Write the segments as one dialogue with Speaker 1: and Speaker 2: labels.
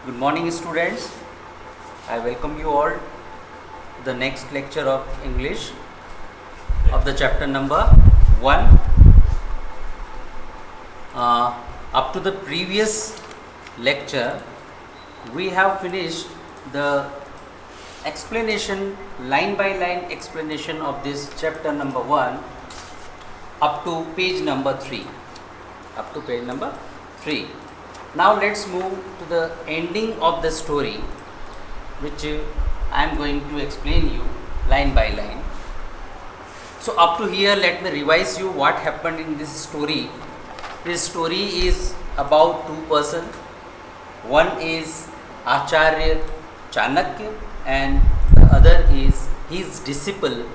Speaker 1: Good morning, students. I welcome you all to the next lecture of English of the chapter number 1. Up to the previous lecture, we have finished the explanation, line by line explanation of this chapter number 1 up to page number 3. Up to page number 3. Now let's move to the ending of the story, which I am going to explain you line by line. So up to here, let me revise you what happened in this story. This story is about two persons. One is Acharya Chanakya and the other is his disciple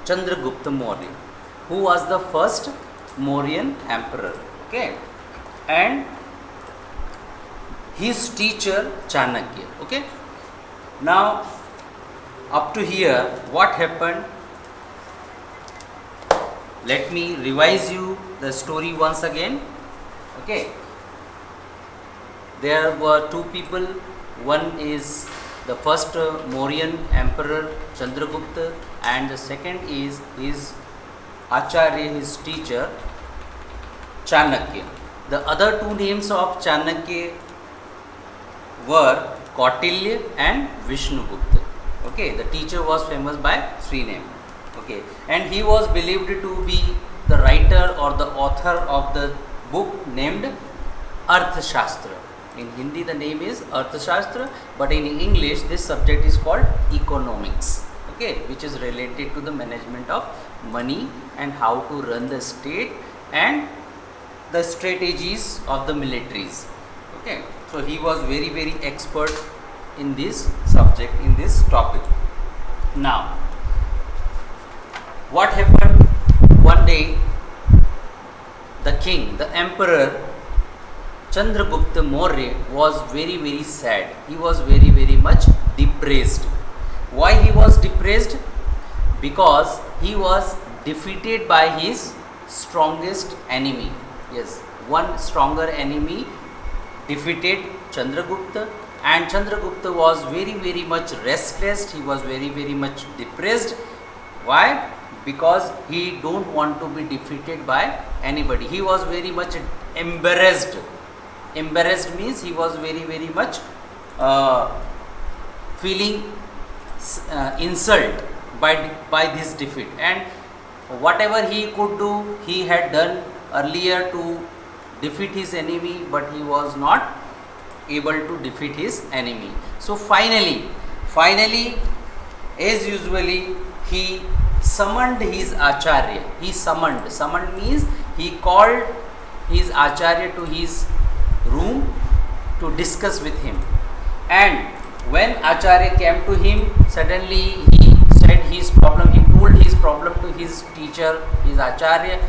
Speaker 1: Chandragupta Maurya, who was the first Mauryan emperor. Okay, and his teacher Chanakya. Okay, now up to here, what happened? Let me revise you the story once again. Okay, there were two people. One is the first Mauryan emperor Chandragupta, and the second is his Acharya, his teacher Chanakya. The other two names of Chanakya were Kautilya and Vishnugupta. Okay, the teacher was famous by three names. Okay, and he was believed to be the writer or the author of the book named Arthashastra. In Hindi the name is Arthashastra, but in English this subject is called economics. Okay, which is related to the management of money and how to run the state and the strategies of the militaries. Okay, so he was very expert in this subject, in this topic. Now, what happened one day? The king, the emperor Chandragupta Maurya was very sad. He was very much depressed. Why he was depressed? Because he was defeated by his strongest enemy. Yes, one stronger enemy defeated Chandragupta, and Chandragupta was very much restless. He was very much depressed. Why? Because he don't want to be defeated by anybody. He was very much embarrassed. Embarrassed means he was very much feeling insult by this defeat, and whatever he could do, he had done earlier to defeat his enemy, but he was not able to defeat his enemy. So finally, as usually, he summoned his Acharya. He summoned means he called his Acharya to his room to discuss with him. And when Acharya came to him, suddenly he said his problem, he told his problem to his teacher, his Acharya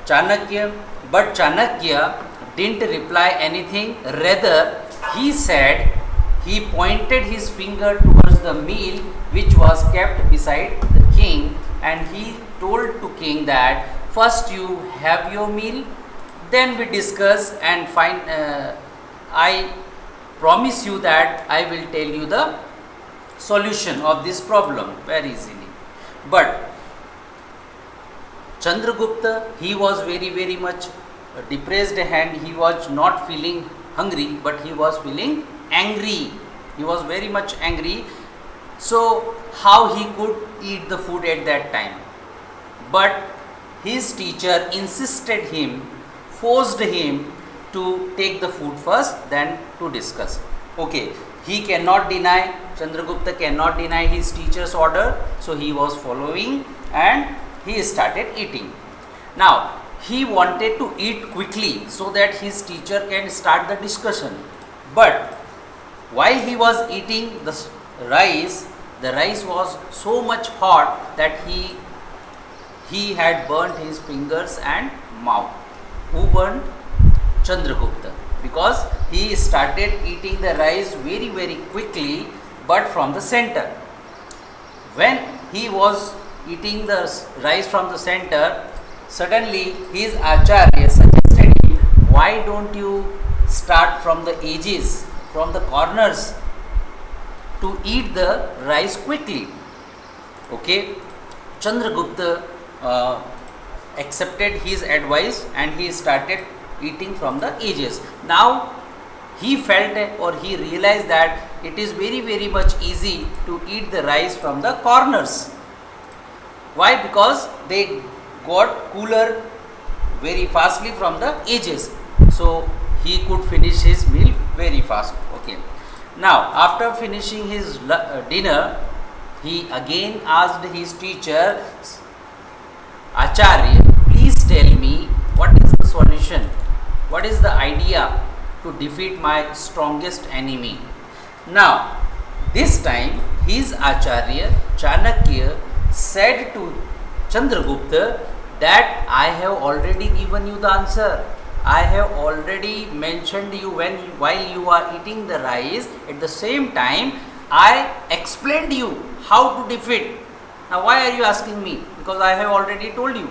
Speaker 1: Chanakya, but Chanakya didn't reply anything. Rather, he pointed his finger towards the meal which was kept beside the king, and he told to king that first you have your meal, then we discuss and find. I promise you that I will tell you the solution of this problem very easily. But Chandragupta, he was very much depressed and he was not feeling hungry, but he was feeling angry. He was very much angry. So how he could eat the food at that time? But his teacher insisted him, forced him to take the food first, then to discuss. Okay, he cannot deny, Chandragupta cannot deny his teacher's order, so he was following and he started eating. Now, he wanted to eat quickly so that his teacher can start the discussion. But while he was eating the rice was so much hot that he had burnt his fingers and mouth. Who burned? Chandragupta, because he started eating the rice very quickly, but from the center. When he was eating the rice from the center, suddenly his Acharya suggested him, why don't you start from the edges, from the corners, to eat the rice quickly. Okay, Chandragupta accepted his advice and he started eating from the edges. Now he felt or he realized that it is very much easy to eat the rice from the corners. Why? Because they got cooler very fastly from the edges. So he could finish his meal very fast. Okay. Now after finishing his dinner, he again asked his teacher, Acharya, please tell me what is the solution? What is the idea to defeat my strongest enemy? Now, this time his Acharya Chanakya said to Chandragupta that I have already given you the answer. I have already mentioned you while you are eating the rice. At the same time, I explained you how to defeat. Now, why are you asking me? Because I have already told you.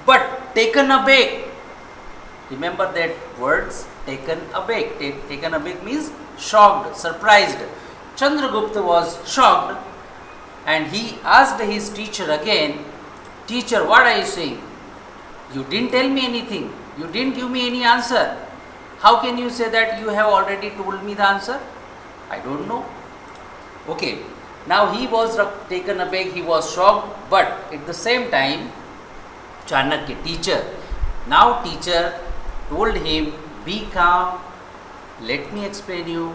Speaker 1: But taken aback. Remember that words, taken aback. Taken aback means shocked, surprised. Chandragupta was shocked and he asked his teacher again, teacher, what are you saying? You didn't tell me anything. You didn't give me any answer. How can you say that you have already told me the answer? I don't know. Okay. Now he was taken aback, he was shocked, but at the same time, Chanakya, teacher, now teacher told him, be calm, let me explain you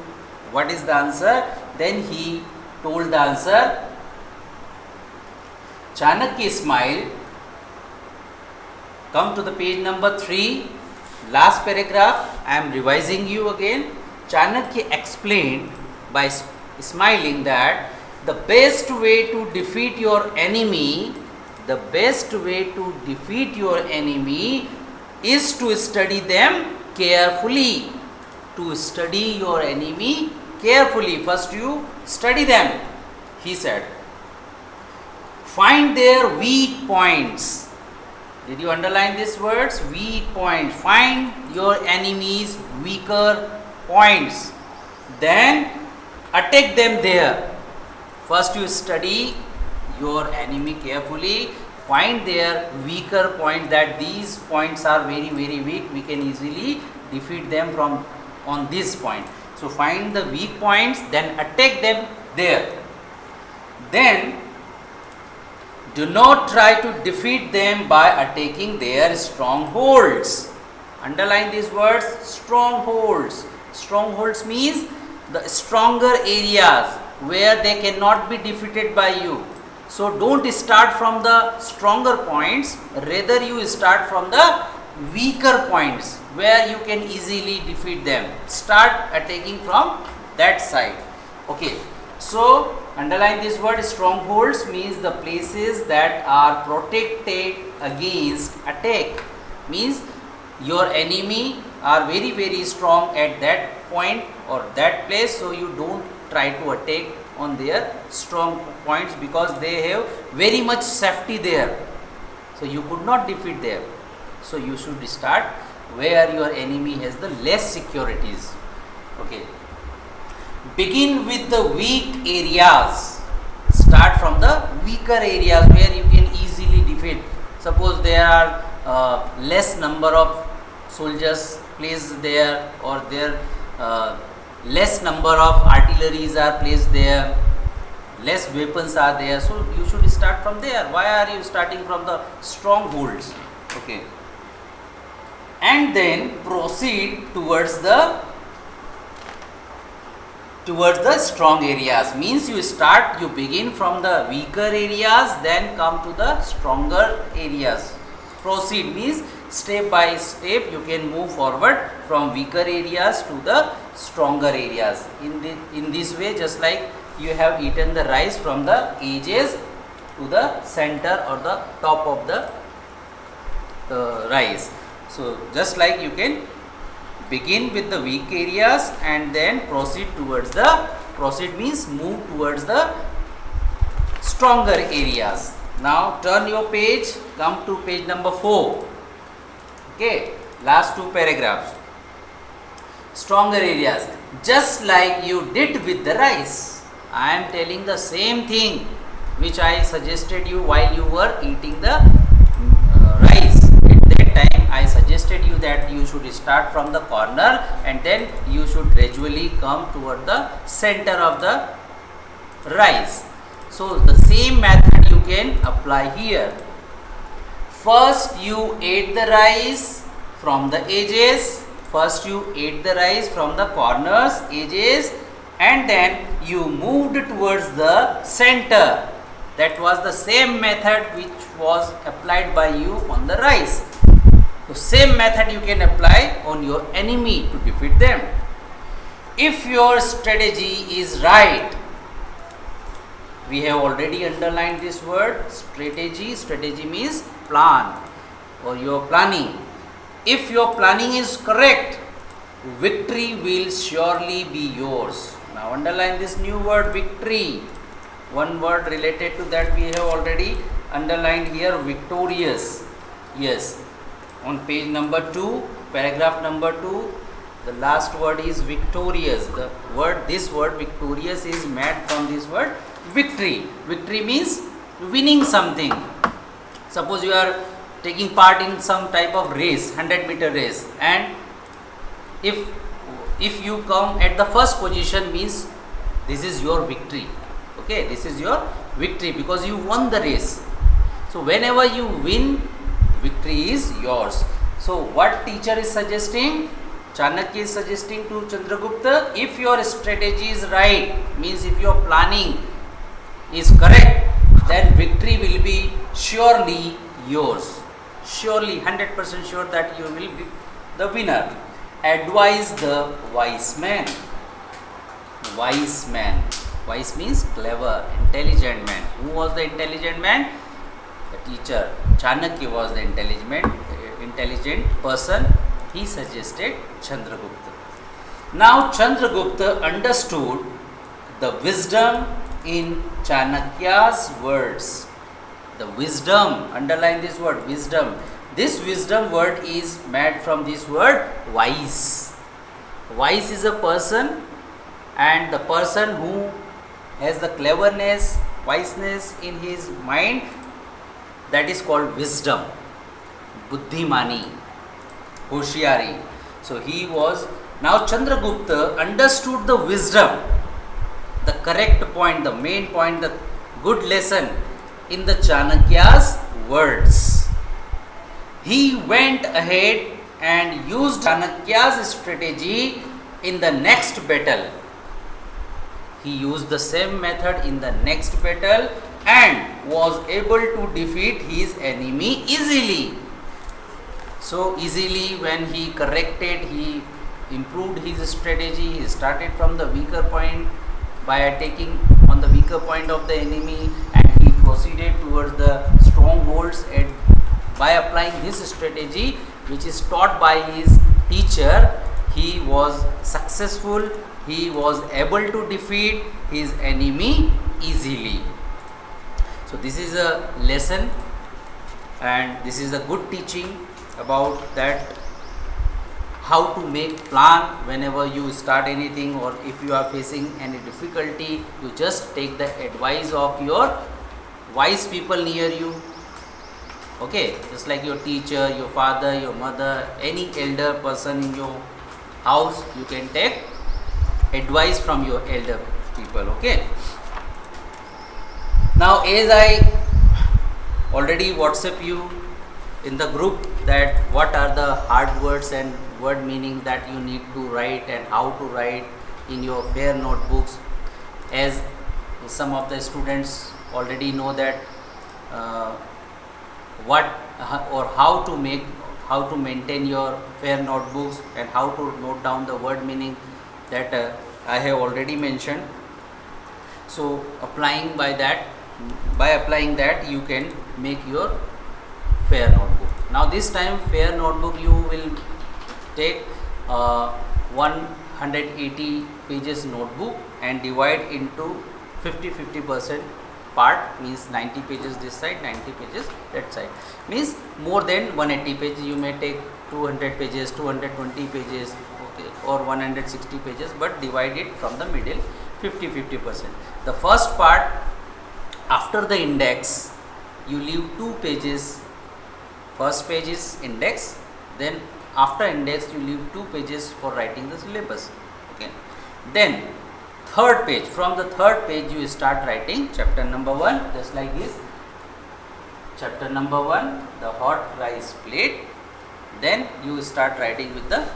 Speaker 1: what is the answer. Then he told the answer. Chanakya smiled. Come to the page number 3, last paragraph. I am revising you again. Chanakya explained by smiling that the best way to defeat your enemy, is to study them carefully. To study your enemy carefully. First you study them, he said. Find their weak points. Did you underline these words? Weak points. Find your enemy's weaker points. Then attack them there. First you study your enemy carefully. Find their weaker point, that these points are very weak. We can easily defeat them from on this point. So find the weak points, then attack them there. Then do not try to defeat them by attacking their strongholds. Underline these words, strongholds. Strongholds means the stronger areas where they cannot be defeated by you. So don't start from the stronger points, rather you start from the weaker points where you can easily defeat them. Start attacking from that side. Okay, so underline this word, strongholds means the places that are protected against attack. Means your enemy are very strong at that point or that place, so you don't try to attack on their strong points because they have very much safety there. So you could not defeat them. So you should start where your enemy has the less securities. Okay. Begin with the weak areas. Start from the weaker areas where you can easily defeat. Suppose there are less number of soldiers placed there, or there less number of artilleries are placed there, less weapons are there, so you should start from there. Why are you starting from the strongholds? Okay, and then proceed towards the strong areas. Means you begin from the weaker areas, then come to the stronger areas. Proceed means step by step you can move forward from weaker areas to the stronger areas. In this way, just like you have eaten the rice from the edges to the center or the top of the rice. So just like you can begin with the weak areas and then proceed means move towards the stronger areas. Now turn your page, come to page number 4. Okay, last two paragraphs. stronger areas, just like you did with the rice. I am telling the same thing which I suggested you while you were eating the rice. At that time I suggested you that you should start from the corner and then you should gradually come toward the center of the rice. So the same method you can apply here. First you ate the rice from the edges, first you ate the rice from the corners, edges, and then you moved towards the center. That was the same method which was applied by you on the rice. So same method you can apply on your enemy to defeat them. If your strategy is right, we have already underlined this word strategy. Strategy means plan or your planning. If your planning is correct, victory will surely be yours. Now underline this new word victory. One word related to that we have already underlined here, victorious. Yes, on page number 2, paragraph number 2, the last word is victorious. This word victorious is made from this word victory. Victory means winning something. Suppose you are taking part in some type of race, 100-meter race, and if you come at the first position, means this is your victory. Okay, this is your victory because you won the race. So whenever you win, victory is yours. So what teacher is suggesting? Chanakya is suggesting to Chandragupta, if your strategy is right, means if your planning is correct, then victory will be surely yours. Surely 100% sure that you will be the winner. Advise the wise man. Wise man. Wise means clever, intelligent man. Who was the intelligent man? The teacher. Chanakya was the intelligent person. He suggested Chandragupta. Now Chandragupta understood the wisdom in Chanakya's words. The wisdom, underline this word, wisdom. This wisdom word is made from this word wise. Wise is a person, and the person who has the cleverness, wiseness in his mind, that is called wisdom. Buddhimani, Hoshiari. So he was, now Chandragupta understood the wisdom, the correct point, the main point, the good lesson in the Chanakya's words. He went ahead and used Chanakya's strategy in the next battle. He used the same method in the next battle and was able to defeat his enemy easily. So easily, when he corrected, he improved his strategy. He started from the weaker point by attacking on the weaker point of the enemy, and he proceeded towards the strongholds, and by applying this strategy which is taught by his teacher, he was successful. He was able to defeat his enemy easily. So this is a lesson, and this is a good teaching about that, how to make plan whenever you start anything, or if you are facing any difficulty, you just take the advice of your wise people near you. Okay, just like your teacher, your father, your mother, any elder person in your house, you can take advice from your elder people. Okay, now as I already WhatsApp you in the group that what are the hard words and word meaning that you need to write and how to write in your fair notebooks, as some of the students already know that what or how to maintain your fair notebooks and how to note down the word meaning, that I have already mentioned. So by applying that you can make your fair notebook. Now this time fair notebook you will take 180 pages notebook and divide into 50% part, means 90 pages this side, 90 pages that side, means more than 180 pages. You may take 200 pages, 220 pages, okay, or 160 pages, but divide it from the middle 50-50%. The first part, after the index, you leave 2 pages. First page is index, then after index you leave 2 pages for writing the syllabus. Okay. Then third page, from the third page you start writing chapter number 1, just like this. Chapter number 1, the hot rice plate. Then you start writing with the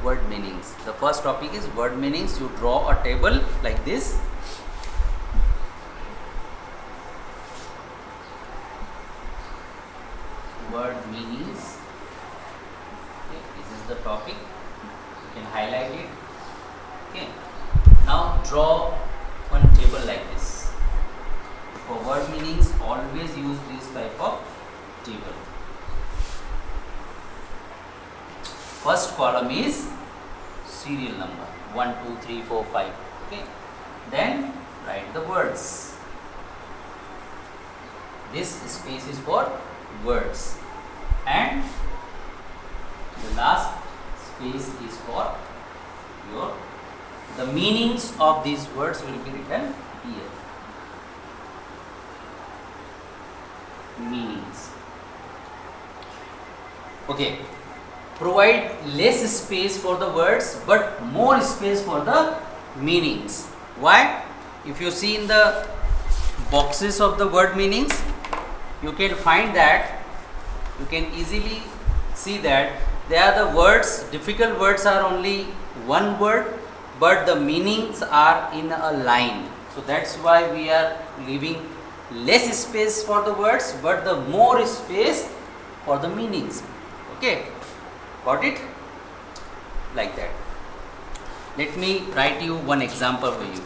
Speaker 1: word meanings. The first topic is word meanings. You draw a table like this. Word meanings. Okay, this is the topic. You can highlight it. Okay. Now draw one table like this. For word meanings, always use this type of table. First column is serial number 1, 2, 3, 4, 5. Okay. Then write the words. This space is for words, and the last space is for the meanings of these words will be written here. Meanings. Okay. Provide less space for the words but more space for the meanings. Why? If you see in the boxes of the word meanings, you can find that, you can easily see that they are the words, difficult words are only one word, but the meanings are in a line. So that's why we are leaving less space for the words but the more space for the meanings. Okay, got it? Like that. Let me write you one example for you.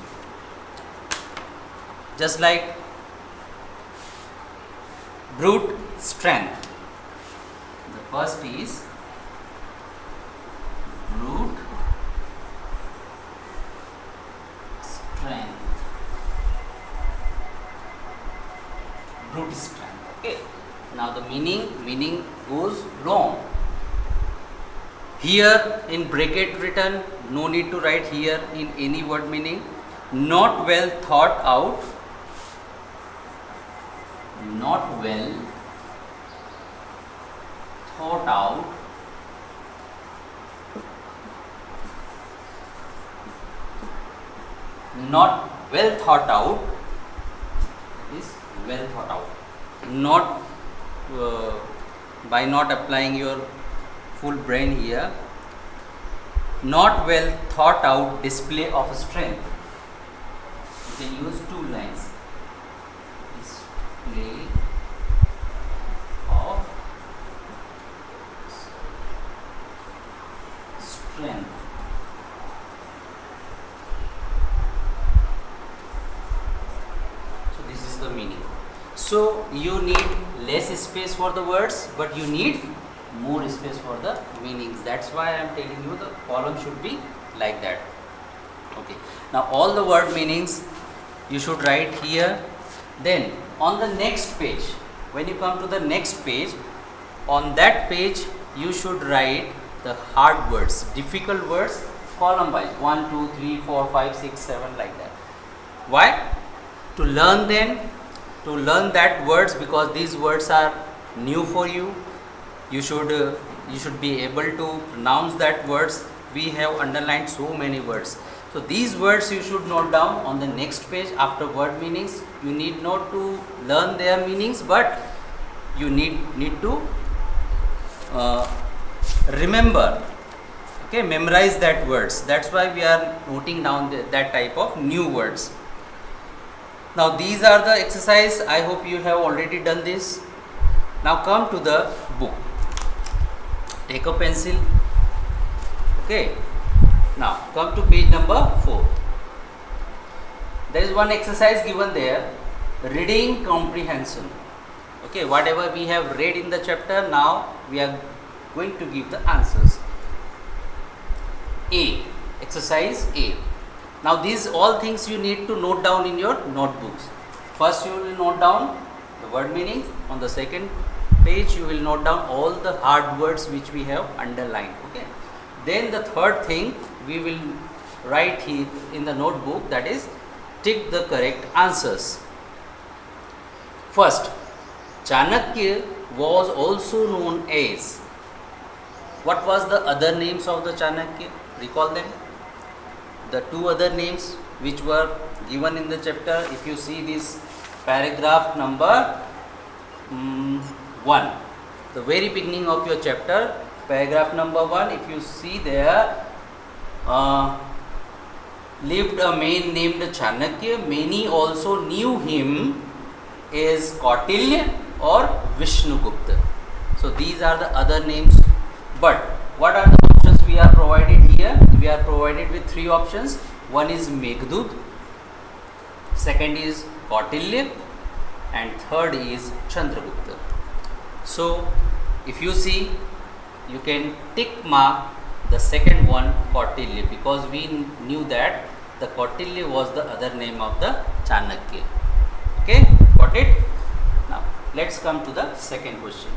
Speaker 1: Just like brute strength. The first is brute strength. Brute strength. Okay. Now the meaning goes long. Here in bracket written, no need to write here in any word meaning. Not well thought out. Not well thought out. Not well thought out is well thought out. Not by not applying your full brain here. Not well thought out display of strength. You can use 2 lines. Display of strength. So this is the meaning. So you need less space for the words, but you need more space for the meanings. That's why I am telling you the column should be like that. Okay. Now all the word meanings you should write here. Then on the next page, when you come to the next page, on that page you should write the hard words, difficult words, column wise 1, 2, 3, 4, 5, 6, 7, like that. Why? To learn them, to learn that words, because these words are new for you. You should be able to pronounce that words. We have underlined so many words. So these words you should note down on the next page after word meanings. You need not to learn their meanings, but you need to remember. Okay, memorize that words. That's why we are noting down that type of new words. Now these are the exercise. I hope you have already done this. Now come to the book. Take a pencil. Okay. Now come to page number 4. There is one exercise given there, reading comprehension. Okay, whatever we have read in the chapter, now we are going to give the answers. A, exercise A. Now these all things you need to note down in your notebooks. First you will note down the word meanings. On the second page you will note down all the hard words which we have underlined. Okay. Then the third thing we will write here in the notebook, that is tick the correct answers. First, Chanakya was also known as, what was the other names of the Chanakya? Recall them. The two other names which were given in the chapter, if you see this paragraph number 1, the very beginning of your chapter, paragraph number 1, if you see there, lived a man named Chanakya, many also knew him as Kautilya or Vishnugupta. So these are the other names. But what are the options we are provided here? We are provided with three options. One is Meghdut, second is Kautilya, and third is Chandragupta. So if you see, you can tick mark the second one, Kautilya, because we knew that the Kautilya was the other name of the Chanakya. Okay, got it? Now let's come to the second question.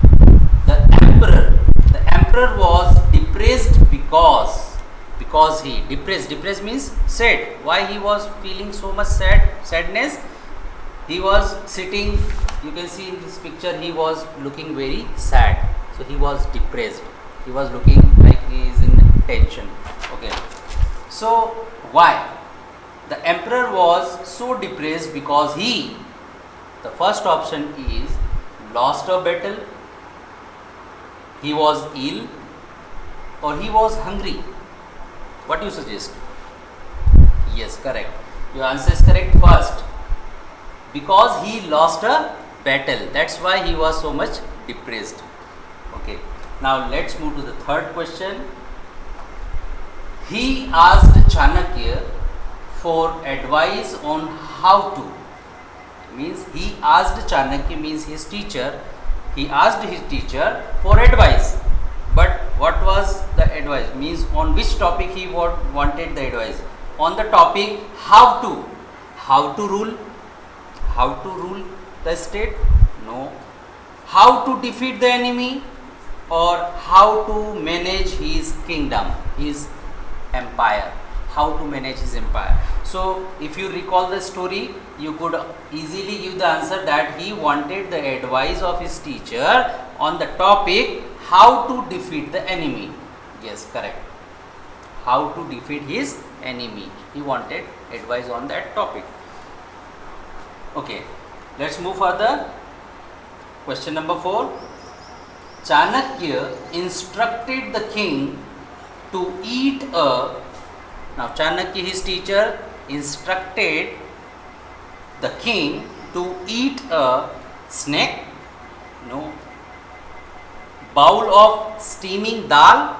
Speaker 1: The emperor was depressed because he depressed means sad. Why he was feeling so much sadness? He was sitting, you can see in this picture, he was looking very sad. So he was depressed. He was looking like he is in tension. Okay. So why? The emperor was so depressed because he, the first option is lost a battle, he was ill, or he was hungry. What do you suggest? Yes, correct. Your answer is correct. First, because he lost a battle, that's why he was so much depressed. Okay. Now let's move to the third question. He asked Chanakya for advice on how to. Means he asked Chanakya, means his teacher. He asked his teacher for advice. But what was the advice? Means on which topic he wanted the advice? On the topic how to. How to rule? How to rule the state? No. How to defeat the enemy? Or how to manage his kingdom, his empire? How to manage his empire? So if you recall the story, you could easily give the answer that he wanted the advice of his teacher on the topic how to defeat the enemy. Yes, correct. How to defeat his enemy. He wanted advice on that topic. Okay, let's move further. Question number 4. Chanakya instructed the king to eat a. Now Chanakya, his teacher, instructed the king to eat a snake. No. Bowl of steaming dal.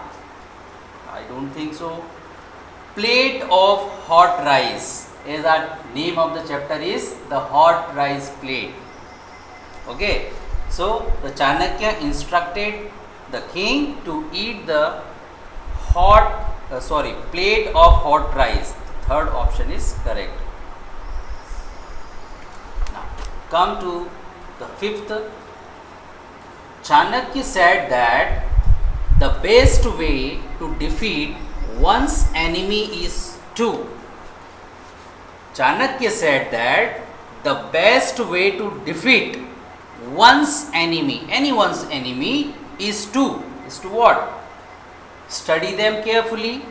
Speaker 1: I don't think so. Plate of hot rice. As our name of the chapter is the hot rice plate. Okay. So the Chanakya instructed the king to eat the plate of hot rice. The third option is correct. Now come to the fifth. Chanakya said that the best way to defeat one's enemy is to. Chanakya said that the best way to defeat one's enemy, anyone's enemy, is to what? Study them carefully,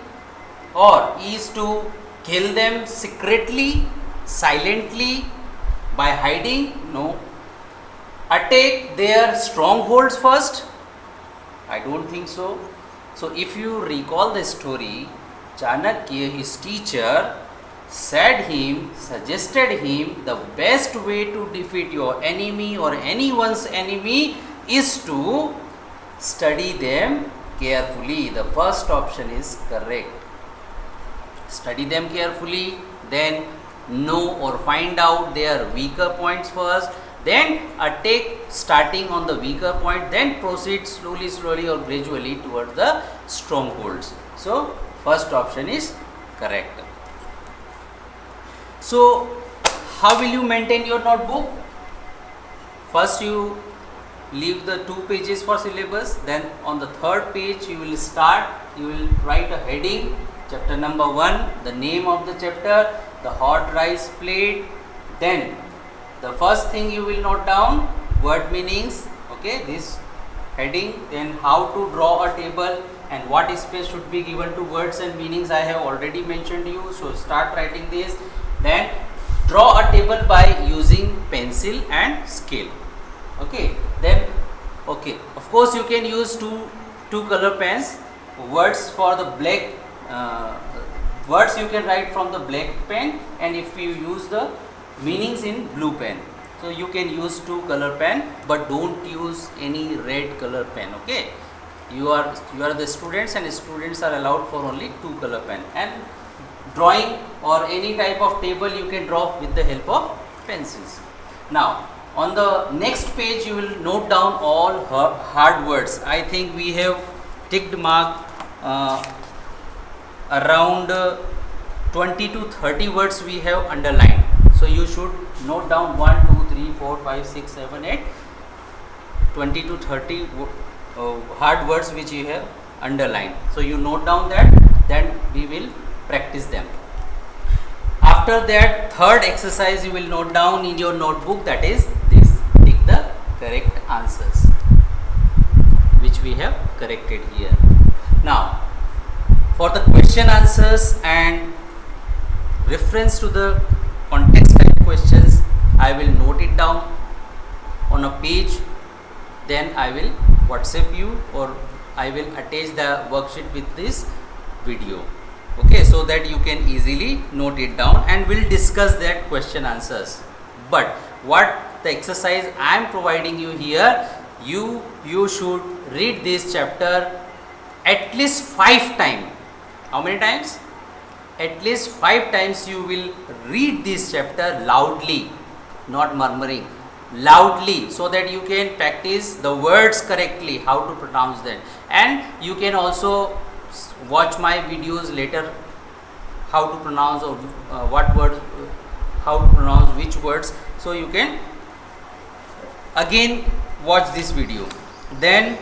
Speaker 1: or is to kill them secretly, silently, by hiding? No. Attack their strongholds first? I don't think so. So if you recall the story, Chanakya, his teacher, suggested him the best way to defeat your enemy or anyone's enemy is to study them carefully. The first option is correct. Study them carefully, then know or find out their weaker points first, then attack starting on the weaker point, then proceed slowly or gradually towards the strongholds. So first option is correct. So how will you maintain your notebook? First you leave the 2 pages for syllabus. Then on the third page you will start, you will write a heading, chapter number 1, the name of the chapter, the hot rice plate. Then the first thing you will note down word meanings, okay, this heading. Then how to draw a table and what space should be given to words and meanings I have already mentioned to you. So start writing this. Then draw a table by using pencil and scale. Okay, then okay, of course you can use two color pens. Words for the black words you can write from the black pen, and if you use the meanings in blue pen, so you can use 2 color pen, but don't use any red color pen. Okay, you are the students, and students are allowed for only 2 color pen. And drawing or any type of table you can draw with the help of pencils. Now on the next page you will note down all hard words. I think we have ticked mark around 20 to 30 words we have underlined. So you should note down 1, 2, 3, 4, 5, 6, 7, 8, 20 to 30 hard words which you have underlined. So you note down that, then we will practice them. After that, third exercise you will note down in your notebook, that is this: tick the correct answers which we have corrected here. Now for the question answers and reference to the context type questions, I will note it down on a page, then I will WhatsApp you, or I will attach the worksheet with this video. Okay, so that you can easily note it down, and we'll discuss that question answers. But what the exercise I am providing you here, you should read this chapter at least 5 times. How many times? At least 5 times you will read this chapter loudly, not murmuring, loudly, so that you can practice the words correctly, how to pronounce them. And you can also watch my videos later, how to pronounce or what words, how to pronounce which words. So you can again watch this video. Then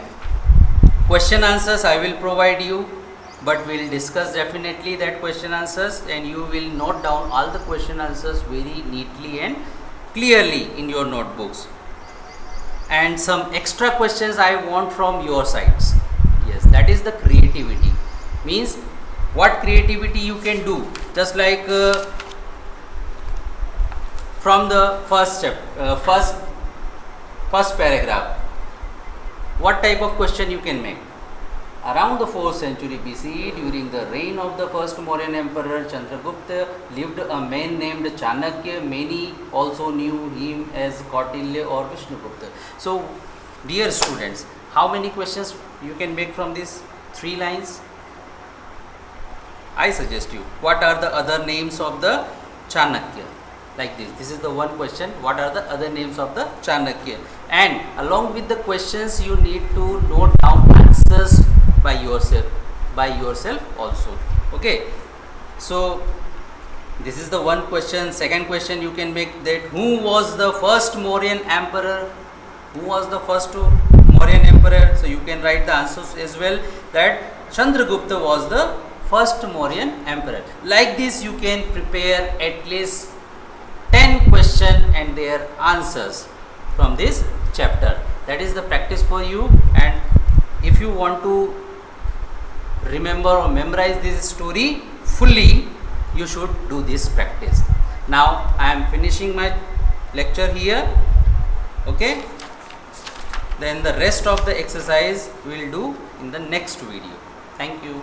Speaker 1: question answers I will provide you, but we will discuss definitely that question answers, and you will note down all the question answers very neatly and clearly in your notebooks. And some extra questions I want from your sides. Yes, that is the creativity. Means what creativity you can do, just like from the first paragraph, what type of question you can make? Around the 4th century BCE, during the reign of the first Mauryan emperor Chandragupta, lived a man named Chanakya. Many also knew him as Kautilya or Vishnugupta. So dear students, how many questions you can make from these 3 lines? I suggest you, what are the other names of the Chanakya? Like this. This is the one question. What are the other names of the Chanakya? And along with the questions, you need to note down answers by yourself also. Okay. So this is the one question. Second question you can make, that who was the first Mauryan emperor? Who was the first Mauryan emperor? So you can write the answers as well, that Chandragupta was the first Mauryan emperor. Like this you can prepare at least 10 questions and their answers from this chapter. That is the practice for you, and if you want to remember or memorize this story fully, you should do this practice. Now I am finishing my lecture here. Okay, then the rest of the exercise we will do in the next video. Thank you.